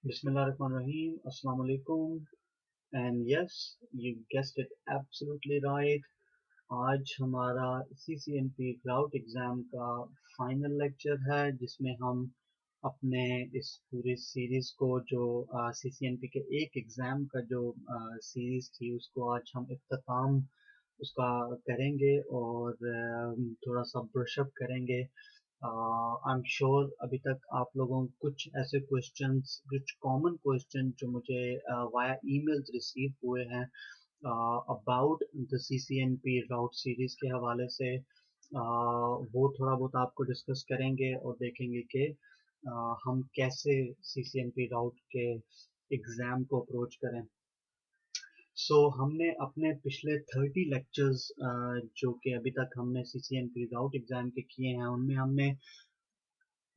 Bismillahirrahmanirrahim. Assalamu alaikum. And yes, you guessed it absolutely right. आज हमारा CCNP राउट exam का final lecture है जिसमें हम अपने इस पूरी सीरीज़ को जो CCNP के एक एग्ज़ाम का जो सीरीज़ थी उसको आज हम इख्तिताम उसका करेंगे और थोड़ा सा ब्रशअप करेंगे। आई एम श्योर अभी तक आप लोगों को कुछ ऐसे क्वेश्चंस कुछ कॉमन क्वेश्चन जो मुझे वाया ईमेल्स रिसीव हुए हैं about the CCNP route series के हवाले से वो थोड़ा बहुत आपको डिस्कस करेंगे और देखेंगे कि हम कैसे CCNP राउट के एग्ज़ाम को अप्रोच करें। हमने अपने पिछले 30 लेक्चर्स जो कि अभी तक हमने CCNP राउट एग्ज़ाम के किए हैं उनमें हमने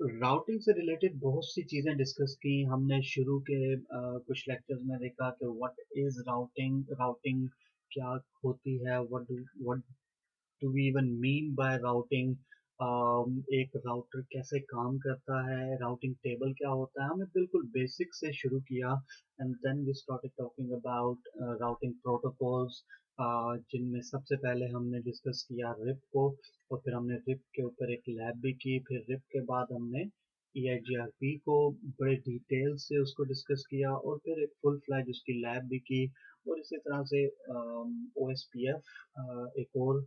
राउटिंग से रिलेटेड बहुत सी चीज़ें डिस्कस की। हमने शुरू के कुछ लेक्चर्स में देखा कि व्हाट इज़ राउटिंग, राउटिंग क्या होती है, what do we even mean by routing, एक राउटर कैसे काम करता है, राउटिंग टेबल क्या होता है। हमने बिल्कुल बेसिक से शुरू किया and then we started talking about routing protocols, जिनमें सबसे पहले हमने डिस्कस किया रिप को और फिर हमने रिप के ऊपर एक लैब भी की। फिर रिप के बाद हमने EIGRP को बड़े डिटेल से उसको डिस्कस किया और फिर एक फुल फ्लैज उसकी लैब भी की। और इसी तरह से OSPF एक और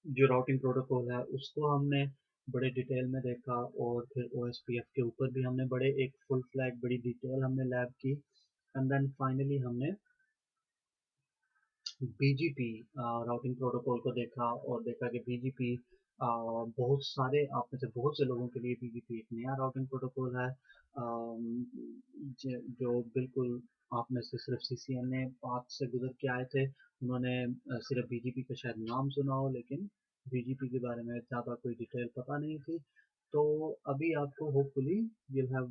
जो राउटिंग प्रोटोकॉल है उसको हमने बड़े डिटेल में देखा और फिर OSPF के ऊपर भी हमने बड़े एक फुल फ्लैग बड़ी डिटेल हमने लैब की एंड देन फाइनली हमने BGP राउटिंग प्रोटोकॉल को देखा और देखा कि BGP बहुत सारे आप में से बहुत से लोगों के लिए BGP एक नया राउटिंग प्रोटोकॉल है, जो बिल्कुल आप में से सिर्फ CCNA पाथ से गुजर के आए थे उन्होंने सिर्फ BGP का शायद नाम सुना हो लेकिन BGP के बारे में ज़्यादा कोई डिटेल पता नहीं थी। तो अभी आपको hopefully you'll have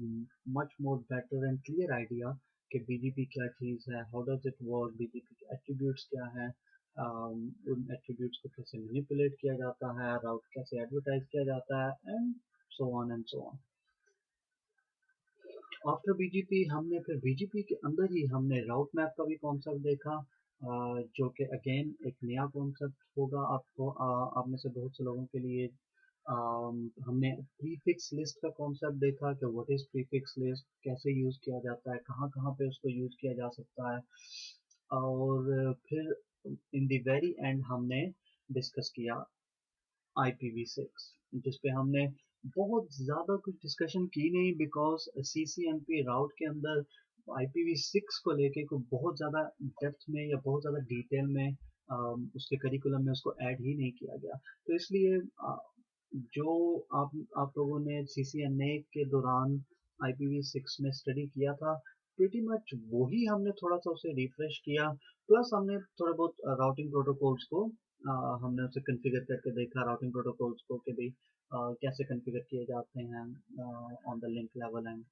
much more better and clear idea कि बीजीपी क्या चीज़ है, how does it work, BGP के एट्रीब्यूट्स क्या हैं, उन एट्रीब्यूट्स को कैसे मैनिपुलेट किया जाता है, राउट कैसे एडवर्टाइज किया जाता है and so on and so on. After BGP हमने फिर बीजीपी के अंदर ही हमने राउट मैप का भी कॉन्सेप्ट देखा, जो कि अगेन एक नया कॉन्सेप्ट होगा आपको, आप में से बहुत से लोगों के लिए। हमने प्रीफिक्स लिस्ट का कॉन्सेप्ट देखा कि व्हाट इज प्रीफिक्स लिस्ट, कैसे यूज़ किया जाता है, कहाँ कहाँ पे उसको यूज़ किया जा सकता है। और फिर इन द वेरी एंड हमने डिस्कस किया IPv6, जिस पे हमने बहुत ज़्यादा कुछ डिस्कशन की नहीं बिकॉज CCNP राउट के अंदर IPv6 को लेके को बहुत ज़्यादा डेप्थ में या बहुत ज़्यादा डिटेल में उसके करिकुलम में उसको ऐड ही नहीं किया गया। तो इसलिए जो आप लोगों ने CCNA के दौरान IPv6 में स्टडी किया था प्रीटी मच वही हमने थोड़ा सा उसे रिफ्रेश किया, प्लस हमने थोड़ा बहुत राउटिंग प्रोटोकॉल्स को हमने उसे कॉन्फ़िगर करके देखा, राउटिंग प्रोटोकॉल्स को कि भाई कैसे कॉन्फ़िगर किए जाते हैं on the link level and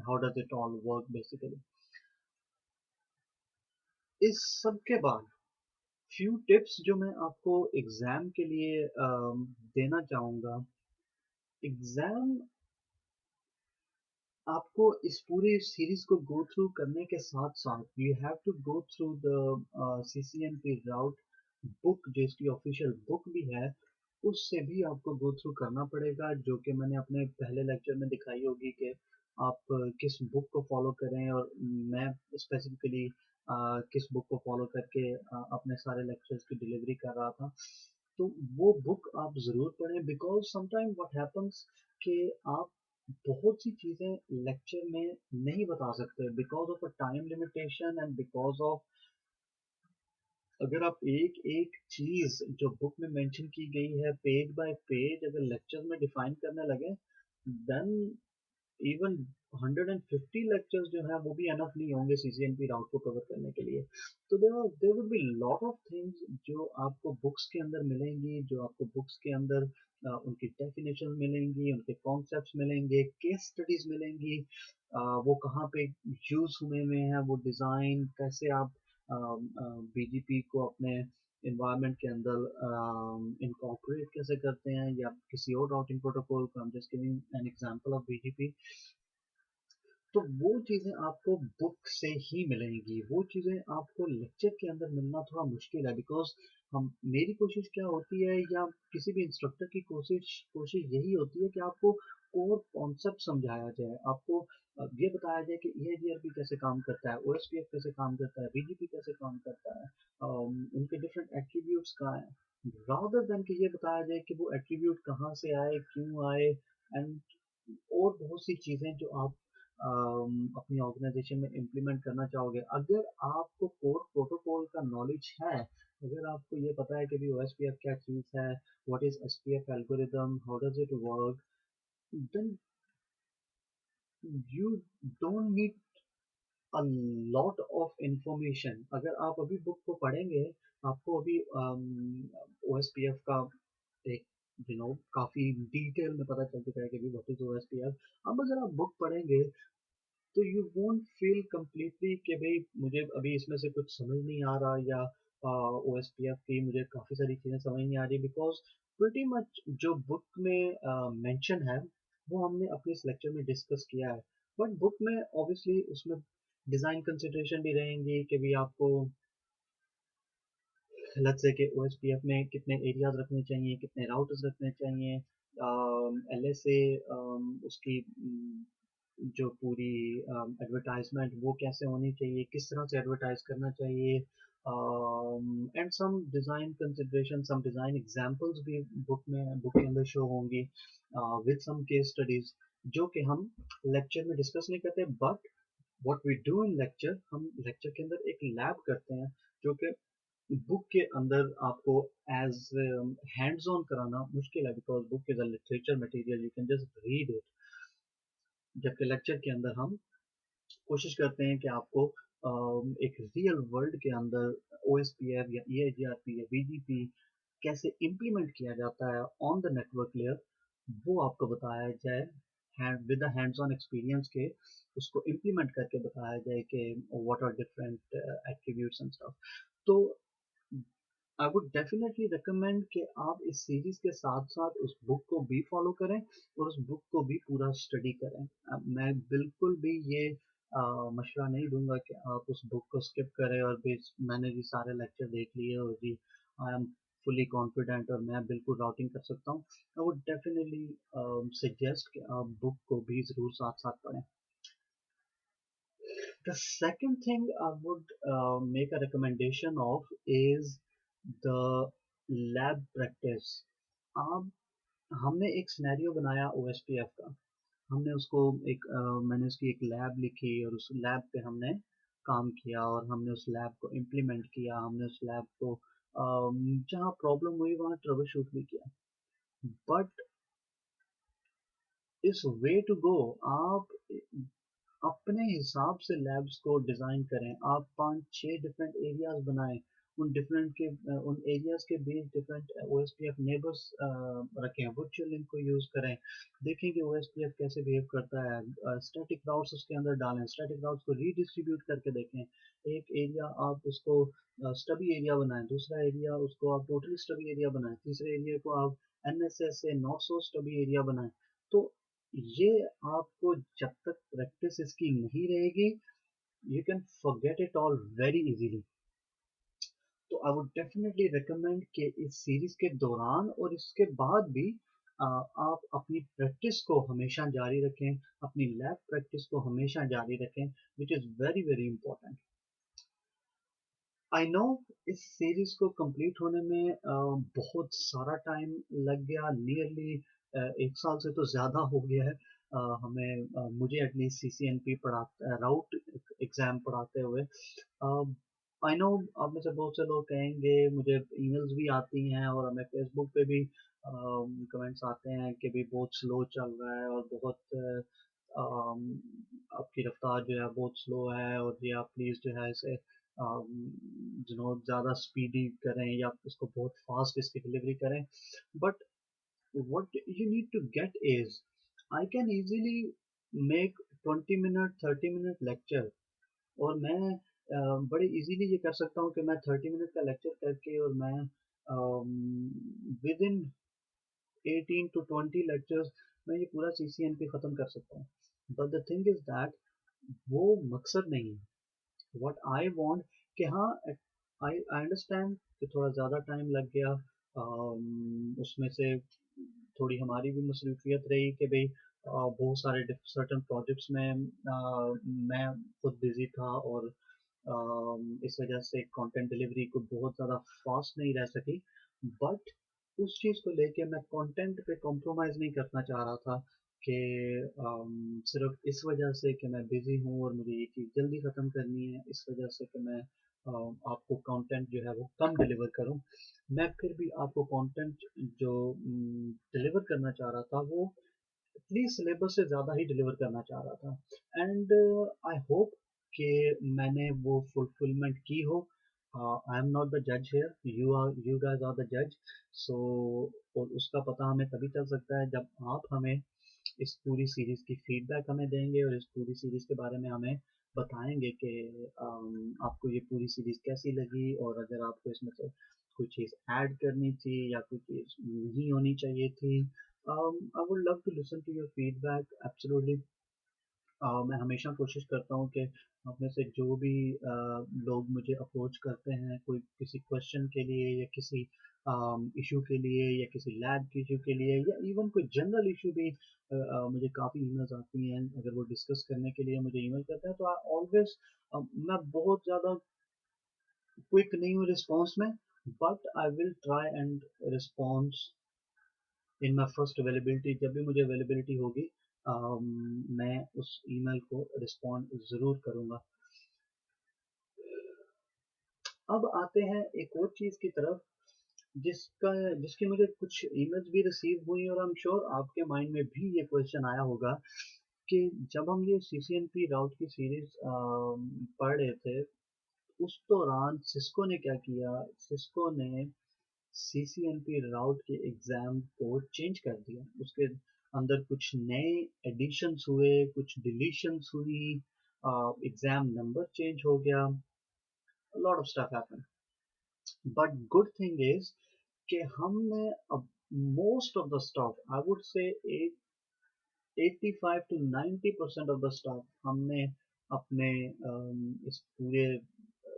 how does it all work basically. इस सब के बाद फ्यू टिप्स जो मैं आपको एग्जाम के लिए देना चाहूँगा। एग्जाम आपको इस पूरी सीरीज को गो थ्रू करने के साथ साथ you have to go through the CCNP route book, जो इसकी ऑफिशियल बुक भी है उससे भी आपको गो थ्रू करना पड़ेगा, जो कि मैंने अपने पहले लेक्चर में दिखाई होगी कि आप किस बुक को फॉलो करें और मैं स्पेसिफिकली किस बुक को फॉलो करके अपने सारे लेक्चर्स की डिलीवरी कर रहा था। तो वो बुक आप ज़रूर पढ़ें बिकॉज समटाइम व्हाट हैपन्स कि आप बहुत सी चीज़ें लेक्चर में नहीं बता सकते because of a time limitation and because of अगर आप एक एक चीज़ जो बुक में मेंशन की गई है पेज बाय पेज अगर लेक्चर में डिफाइन करने लगे देन इवन 150 लेक्चर्स जो है वो भी एनफ नहीं होंगे CCNP राउट को कवर करने के लिए। तो there would be lot of things जो आपको बुक्स के अंदर मिलेंगी, जो आपको बुक्स के अंदर उनकी डेफिनेशन मिलेंगी, उनके कॉन्सेप्ट्स मिलेंगे, केस स्टडीज मिलेंगी, वो कहाँ पे यूज हुए हैं, वो डिज़ाइन कैसे आप BGP को अपने इन्वायरमेंट के अंदर इनकॉर्पोरेट कैसे करते हैं या किसी और राउटिंग प्रोटोकॉल को। I am just giving an example of BGP। तो वो चीज़ें आपको बुक से ही मिलेंगी, वो चीज़ें आपको लेक्चर के अंदर मिलना थोड़ा मुश्किल है, बिकॉज़ हम मेरी कोशिश क्या होती है या किसी भी इंस्ट्रक्टर की कोशिश कोशिश यही होती है कि आपको कोर कॉन्सेप्ट समझाया जाए, आपको ये बताया जाए कि ईआईजीआरपी कैसे काम करता है, ओएसपीएफ कैसे काम करता है, बीजीपी कैसे काम करता है, उनके डिफरेंट एट्रीब्यूट्स क्या हैं, रादर देन कि ये बताया जाए कि वो एट्रीब्यूट कहाँ से आए, क्यों आए, एंड और बहुत सी चीज़ें जो आप अपनी ऑर्गेनाइजेशन में इम्प्लीमेंट करना चाहोगे। अगर आपको कोर प्रोटोकॉल का नॉलेज है, अगर आपको ये पता है कि भी ओएसपीएफ क्या चीज़ है, what is SPF algorithm, how does it work, then you don't need a lot of information. अगर आप अभी बुक को पढ़ेंगे, आपको अभी ओएसपीएफ का एक काफी डिटेल में पता चल चुका है कि व्हाट इज ओएसपीएफ। अब अगर आप बुक पढ़ेंगे तो यू वोंट फील कंप्लीटली कि भाई मुझे अभी इसमें से कुछ समझ नहीं आ रहा, या ओ एस पी एफ की मुझे काफ़ी सारी चीज़ें समझ नहीं आ रही, बिकॉज प्रिटी मच जो बुक में मेंशन है वो हमने अपने इस लेक्चर में डिस्कस किया है। बट बुक में ऑब्वियसली उसमें डिज़ाइन कंसिडरेशन भी रहेंगी कि भी आपको लेट्स से कि ओएसपीएफ में कितने एरियाज रखने चाहिए, कितने राउटर्स रखने चाहिए, एल एस ए उसकी जो पूरी एडवर्टाइजमेंट वो कैसे होनी चाहिए, किस तरह से एडवर्टाइज करना चाहिए, and some design consideration, some design examples भी बुक के अंदर शो होंगी विद सम केस स्टडीज, जो कि हम लेक्चर में डिस्कस नहीं करते। But what we do in lecture, हम लेक्चर के अंदर एक लैब करते हैं जो कि बुक के अंदर आपको एज हैंड्स ऑन कराना मुश्किल है, because book is a literature material, you can just read it. जबकि लेक्चर के अंदर हम कोशिश करते हैं कि आपको एक रियल वर्ल्ड के अंदर ओएसपीएफ या ईआईजीआरपी या बीजीपी कैसे इम्प्लीमेंट किया जाता है ऑन द नेटवर्क लेयर, वो आपको बताया जाए, hand with the hands on experience के उसको इम्प्लीमेंट करके बताया जाए कि what are different attributes and stuff. तो आई वुड डेफिनेटली रिकमेंड कि आप इस सीरीज के साथ साथ उस बुक को भी फॉलो करें और उस बुक को भी पूरा स्टडी करें। मैं बिल्कुल भी ये मशवरा नहीं दूंगा कि आप उस बुक को स्किप करें और भी मैंने जी सारे लेक्चर देख लिए और जी आई एम फुली कॉन्फिडेंट और मैं बिल्कुल राउटिंग कर सकता हूँ। आई वुड डेफिनेटली सजेस्ट कि आप बुक को भी ज़रूर साथ साथ पढ़ें। The second thing I would make a recommendation of is the lab practice. आप हमने एक सिनेरियो बनाया OSPF का, हमने उसको मैंने उसकी एक लैब लिखी और उस लैब पे हमने काम किया और हमने उस लैब को इम्प्लीमेंट किया, हमने उस लैब को जहाँ प्रॉब्लम हुई वहाँ ट्रबल शूट भी किया। बट इस वे टू गो, आप अपने हिसाब से लैब्स को डिज़ाइन करें। आप 5-6 डिफरेंट एरियाज़ बनाएँ, उन एरियाज़ के बीच डिफरेंट ओएसपीएफ नेबर्स रखें, वर्चुअल लिंक को यूज़ करें। देखें कि ओएसपीएफ कैसे बिहेव करता है। स्टैटिक राउट्स उसके अंदर डालें, स्टैटिक राउट्स को रीडिस्ट्रीब्यूट करके देखें। एक एरिया आप उसको स्टबी एरिया बनाएँ, दूसरा एरिया उसको आप टोटली स्टबी एरिया बनाएँ, तीसरे एरिया को आप एनएसएस से नॉट सो स्टबी एरिया बनाएँ। तो ये आपको जब तक प्रैक्टिस इसकी नहीं रहेगी, you can forget it all very easily. तो आई वुड डेफिनेटली रिकमेंड कि इस सीरीज के दौरान और इसके बाद भी आप अपनी प्रैक्टिस को हमेशा जारी रखें, अपनी लैब प्रैक्टिस को हमेशा जारी रखें, which is very very important. I know इस सीरीज को कंप्लीट होने में बहुत सारा टाइम लग गया, नियरली 1 साल से तो ज़्यादा हो गया है हमें मुझे एटलीस्ट सीसीएनपी राउट एग्ज़ाम पढ़ाते हुए। आई नो आप में से बहुत से लोग कहेंगे, मुझे ईमेल्स भी आती हैं और हमें फेसबुक पे भी कमेंट्स आते हैं कि भी बहुत स्लो चल रहा है और बहुत आपकी रफ्तार जो है बहुत स्लो है और ये आप प्लीज़ जो है इसे ज़्यादा स्पीडी करें या इसको बहुत फास्ट इसकी डिलीवरी करें। But what you need to get is I can easily make 20 minute 30 minute lecture और मैं बड़े इजीली ये कर सकता हूँ कि मैं 30 मिनट का लेक्चर करके और मैं विद इन 18 to 20 लेक्चर्स मैं ये पूरा CCNP ख़त्म कर सकता हूँ। But the thing is that वो मकसद नहीं है। व्हाट आई वांट कि हाँ, आई आई अंडरस्टैंड कि थोड़ा ज़्यादा टाइम लग गया, उसमें से थोड़ी हमारी भी मसरूफियत रही कि भाई बहुत सारे सर्टन प्रोजेक्ट्स में मैं खुद बिजी था, और इस वजह से कंटेंट डिलीवरी को बहुत ज़्यादा फास्ट नहीं रह सकी। बट उस चीज़ को लेके मैं कंटेंट पे कॉम्प्रोमाइज़ नहीं करना चाह रहा था कि सिर्फ इस वजह से कि मैं बिज़ी हूँ और मुझे ये चीज़ जल्दी ख़त्म करनी है, इस वजह से कि मैं आपको कंटेंट जो है वो कम डिलीवर करूँ। मैं फिर भी आपको कंटेंट जो डिलीवर करना चाह रहा था वो एटलीस्ट सिलेबस से ज़्यादा ही डिलीवर करना चाह रहा था। एंड आई होप कि मैंने वो फुलफिलमेंट की हो। आई एम नॉट द जज here, you guys are the जज। सो और उसका पता हमें तभी चल सकता है जब आप हमें इस पूरी सीरीज की फीडबैक हमें देंगे और इस पूरी सीरीज के बारे में हमें बताएंगे कि आपको ये पूरी सीरीज कैसी लगी, और अगर आपको इसमें से कोई चीज़ ऐड करनी थी या कोई चीज़ नहीं होनी चाहिए थी। I would love to listen to your feedback, absolutely। मैं हमेशा कोशिश करता हूँ कि आप में से जो भी लोग मुझे अप्रोच करते हैं कोई किसी क्वेश्चन के लिए या किसी इशू के लिए या किसी लैब के इशू के लिए या इवन कोई जनरल इशू भी, मुझे काफ़ी ईमेल्स आती हैं अगर वो डिस्कस करने के लिए मुझे ईमेल करते हैं, तो आई ऑलवेज, मैं बहुत ज़्यादा क्विक नहीं हूँ रिस्पॉन्स में, but I will try and response in my first availability. जब भी मुझे अवेलेबिलिटी होगी मैं उस ईमेल को रिस्पॉन्ड ज़रूर करूँगा। अब आते हैं एक और चीज़ की तरफ जिसका जिसकी मुझे कुछ ईमेल्स भी रिसीव हुई, और आई एम श्योर आपके माइंड में भी ये क्वेश्चन आया होगा कि जब हम ये सीसीएनपी राउट की सीरीज पढ़ रहे थे, उस दौरान सिस्को ने क्या किया, सिस्को ने सीसीएनपी राउट के एग्ज़ाम को चेंज कर दिया। उसके अंदर कुछ नए एडिशंस हुए, कुछ डिलीशंस हुई, एग्ज़ाम नंबर चेंज हो गया, a lot of stuff happened। But good thing is कि हमने अब most of the stuff, I would say 85 to 90% of the stuff हमने अपने इस पूरे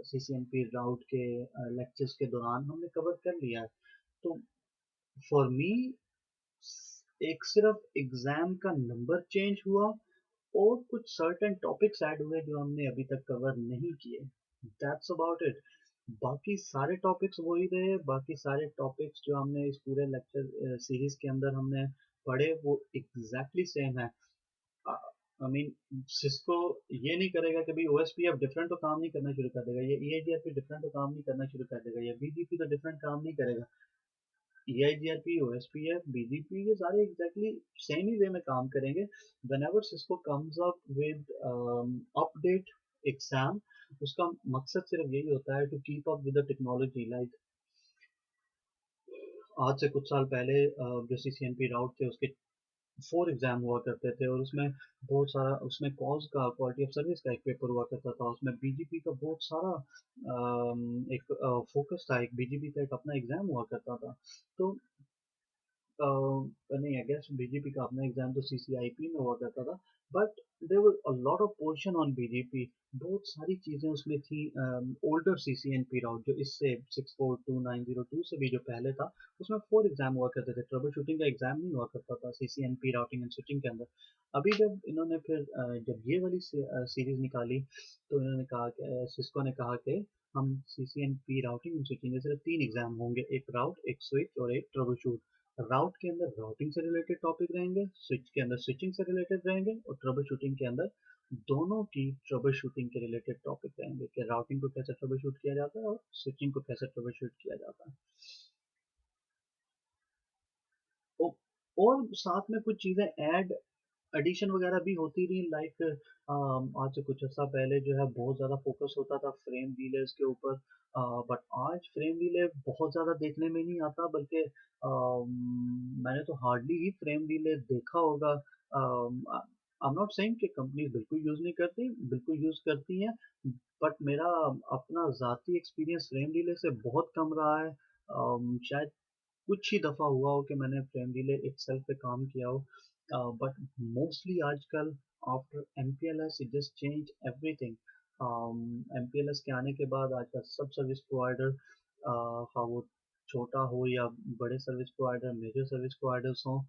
सीसीएनपी राउट के लेक्चर्स के दौरान हमने कवर कर लिया है। तो फॉर मी एक सिर्फ एग्जाम का नंबर चेंज हुआ और कुछ सर्टेन टॉपिक्स ऐड हुए जो हमने अभी तक कवर नहीं किए। That's about it. बाकी सारे टॉपिक्स वही रहे, बाकी सारे टॉपिक्स जो हमने इस पूरे लेक्चर सीरीज के अंदर हमने पढ़े वो एग्जैक्टली सेम है। आई मीन सिस्को ये नहीं करेगा कि भाई ओएसपीएफ डिफरेंट तो काम नहीं करना शुरू कर देगा, ये ईआईजीआरपी डिफरेंट तो काम नहीं करना शुरू कर देगा, या बीजीपी तो डिफरेंट काम नहीं करेगा। EIGRP, OSPF, BGP ये सारे एग्जैक्टली सेम ही वे में काम करेंगे। whenever Cisco comes up with update exam, उसका मकसद सिर्फ यही होता है to keep up with the technology। like आज से कुछ साल पहले जो CCNP राउट थे उसके 4 एग्जाम हुआ करते थे, और उसमें बहुत सारा, उसमें कॉज का क्वालिटी ऑफ सर्विस का एक पेपर हुआ करता था, उसमें बीजीपी का बहुत सारा एक फोकस था, एक बीजीपी का एक अपना एग्जाम हुआ करता था। तो नहीं, आई गेस बीजीपी का अपना एग्जाम तो सीसीआईपी में हुआ करता था, but there were a lot of portion on BGP. बहुत सारी चीजें उसमें थी। ओल्डर सीसीएनपी राउट जो इससे 642902 से भी जो पहले था, उसमें 4 एग्जाम हुआ करते थे, ट्रबल शूटिंग का एग्जाम नहीं हुआ करता था सीसीएनपी राउटिंग एंड स्विचिंग के अंदर। अभी जब इन्होंने फिर जब ये वाली सीरीज निकाली, तो इन्होंने कहा कि सिस्को ने कहा कि हम सीसीएनपी राउटिंग एंड स्विचिंग में सिर्फ 3 एग्जाम होंगे, एक राउट, एक स्विच और एक ट्रबल शूट। राउट के अंदर राउटिंग से रिलेटेड टॉपिक रहेंगे, स्विच के अंदर स्विचिंग से रिलेटेड रहेंगे, और ट्रबल शूटिंग के अंदर दोनों की ट्रबल शूटिंग के रिलेटेड टॉपिक रहेंगे कि राउटिंग को कैसे ट्रबल शूट किया जाता है और स्विचिंग को कैसे ट्रबल शूट किया जाता है। ओ- और साथ में कुछ चीज़ें ऐड एडिशन वगैरह भी होती रही। लाइक आज से कुछ अर्सा पहले जो है बहुत ज़्यादा फोकस होता था फ्रेम रिलेज के ऊपर, बट आज फ्रेम रिले बहुत ज़्यादा देखने में नहीं आता, बल्कि मैंने तो हार्डली ही फ्रेम रिले देखा होगा। आई एम नॉट सेइंग कि कंपनी बिल्कुल यूज़ नहीं करती, बिल्कुल यूज़ करती हैं, बट मेरा अपना ज़ाती एक्सपीरियंस फ्रेम रिले से बहुत कम रहा है। शायद कुछ ही दफ़ा हुआ हो कि मैंने फ्रेम रिले इटसेल्फ पे काम किया हो। but mostly आजकल after MPLS it just changed everything. MPLS के आने के बाद आजकल सब सर्विस प्रोवाइडर, हाँ वो छोटा हो या बड़े service provider, major service providers हों,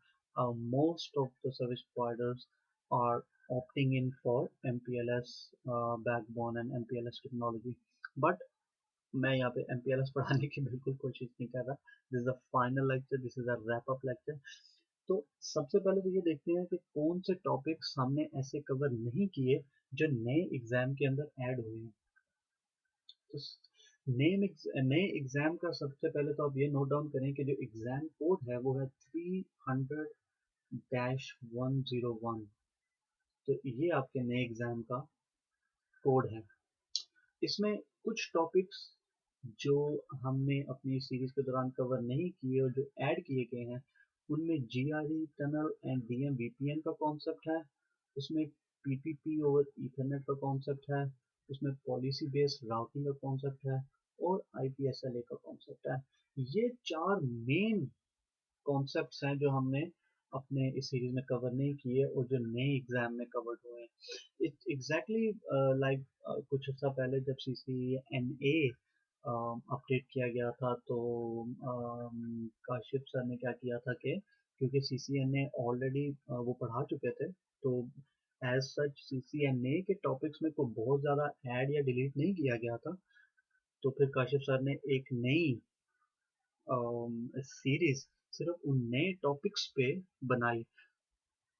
most of the service providers are opting in for MPLS backbone and MPLS technology. But मैं यहाँ पे MPLS पढ़ाने की बिल्कुल कोशिश नहीं कर रहा. This is a final lecture, this is a wrap up lecture. तो सबसे पहले तो ये देखते हैं कि कौन से टॉपिक्स हमने ऐसे कवर नहीं किए जो नए एग्जाम के अंदर ऐड हुए हैं. तो नए एग्जाम का सबसे पहले तो आप ये नोट डाउन करें कि जो एग्जाम कोड है वो है 300-101. तो ये आपके नए एग्जाम का कोड है. इसमें कुछ टॉपिक्स जो हमने अपनी सीरीज के दौरान कवर नहीं किए और जो ऐड किए गए हैं उनमें GRE tunnel and DM VPN का कॉन्सेप्ट है. उसमें पीपीपी ओवर ईथरनेट का कॉन्सेप्ट है. उसमें पॉलिसी बेस्ड राउटिंग का कॉन्सेप्ट है और आईपीएसएलए का कॉन्सेप्ट है. ये चार मेन कॉन्सेप्ट्स हैं जो हमने अपने इस सीरीज में कवर नहीं किए और जो नए एग्जाम में कवर्ड हुए हैं. इट एग्जैक्टली लाइक कुछ अर्सा पहले जब CCNA अपडेट किया गया था तो काशिफ सर ने क्या किया था कि क्योंकि CCNA ऑलरेडी वो पढ़ा चुके थे तो एज सच CCNA के टॉपिक्स में को बहुत ज़्यादा ऐड या डिलीट नहीं किया गया था. तो फिर काशिफ सर ने एक नई सीरीज सिर्फ उन नए टॉपिक्स पे बनाई.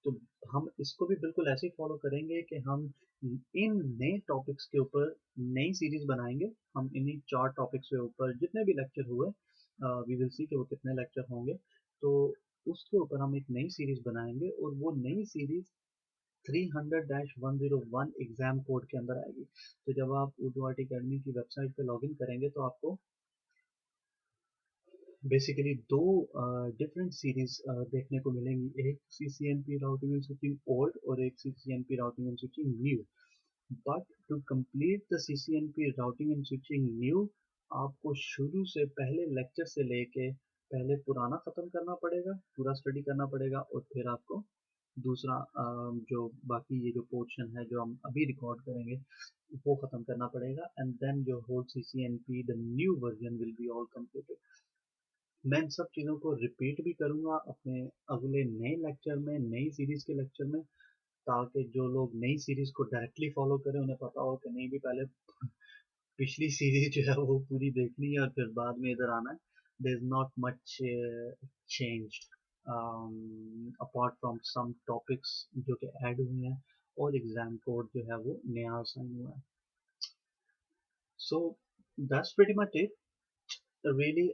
तो हम इसको भी बिल्कुल ऐसे ही फॉलो करेंगे कि हम इन नए टॉपिक्स के ऊपर नई सीरीज बनाएंगे. हम इन्हीं चार टॉपिक्स के ऊपर जितने भी लेक्चर हुए वी विल सी कि वो कितने लेक्चर होंगे. तो उसके ऊपर हम एक नई सीरीज बनाएंगे और वो नई सीरीज 300-101 एग्जाम कोड के अंदर आएगी. तो जब आप उर्दू आर्ट अकेडमी की वेबसाइट पे लॉगिन करेंगे तो आपको बेसिकली दो डिफरेंट सीरीज देखने को मिलेंगी. एक CCNP routing and switching old और एक CCNP routing and switching new. But to complete the CCNP routing and switching new आपको शुरू से पहले लेक्चर से लेके पहले पुराना ख़त्म करना पड़ेगा, पूरा स्टडी करना पड़ेगा और फिर आपको दूसरा जो बाकी ये जो पोर्शन है जो हम अभी रिकॉर्ड करेंगे वो ख़त्म करना पड़ेगा. And then your whole CCNP the new version will be all completed. मैं इन सब चीज़ों को रिपीट भी करूँगा अपने अगले नए लेक्चर में, नई सीरीज़ के लेक्चर में, ताकि जो लोग नई सीरीज़ को डायरेक्टली फॉलो करें उन्हें पता हो कि नहीं भी पहले पिछली सीरीज जो है वो पूरी देखनी है और फिर बाद में इधर आना है. There is not much changed apart from some topics जो कि ऐड हुए हैं और एग्जाम कोड जो है वो नया असाइन हुआ है. So that's pretty much it. Really,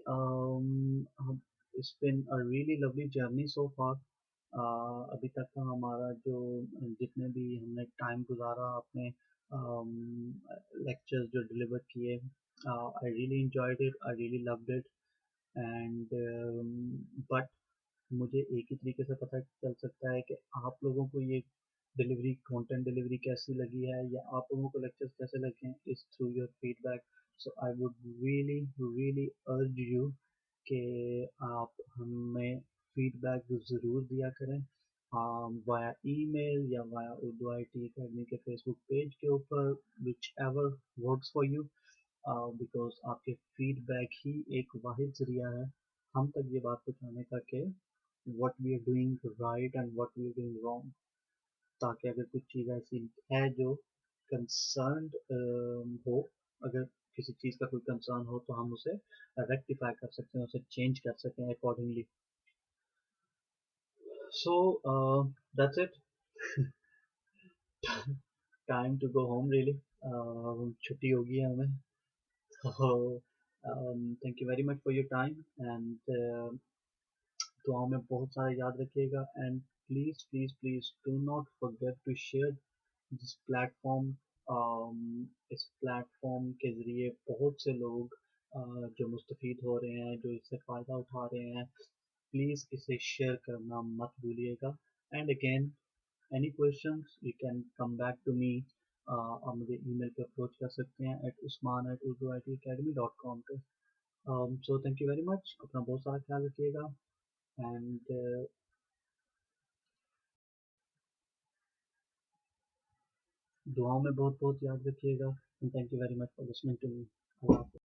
it's been a really lovely journey so far. अभी तक का हमारा जो जितने भी हमने टाइम गुजारा अपने लेक्चर्स जो डिलीवर किए, I really enjoyed it, I really loved it. And but मुझे एक ही तरीके से पता चल सकता है कि आप लोगों को ये डिलीवरी कंटेंट डिलीवरी कैसी लगी है या आप लोगों को लेक्चर्स कैसे लगे हैं is through your feedback. So I would really really urge you कि आप हमें फीडबैक ज़रूर दिया करें वाया ईमेल या वाया उर्दू IT अकेडमी के फेसबुक पेज के ऊपर, which ever works for you. Because आपके फीडबैक ही एक वाहिद जरिया है हम तक ये बात पहुँचाने का कि what we are doing right and what we are doing wrong. ताकि अगर कुछ चीज़ ऐसी है जो कंसर्न हो, अगर किसी चीज़ का कोई कंसर्न हो तो हम उसे रेक्टिफाई कर सकते हैं, उसे चेंज कर सकें accordingly. So that's it. Time to go home really. छुट्टी होगी है हमें. So thank you very much for your time and दुआओं में बहुत सारा याद रखिएगा. And please please please do not forget to share this platform. इस प्लेटफॉर्म के ज़रिए बहुत से लोग जो मुस्तफ़ीद हो रहे हैं, जो इससे फ़ायदा उठा रहे हैं, प्लीज़ इसे शेयर करना मत भूलिएगा. And again any questions you can come back to me. आप मुझे ईमेल पे अप्रोच कर सकते हैं usman@urduitacademy.com पे. So thank you very much. अपना बहुत सारा ख्याल रखिएगा. And दुआओं में बहुत बहुत याद रखिएगा। And thank you very much for listening to me. अल्लाह हाफ़िज़।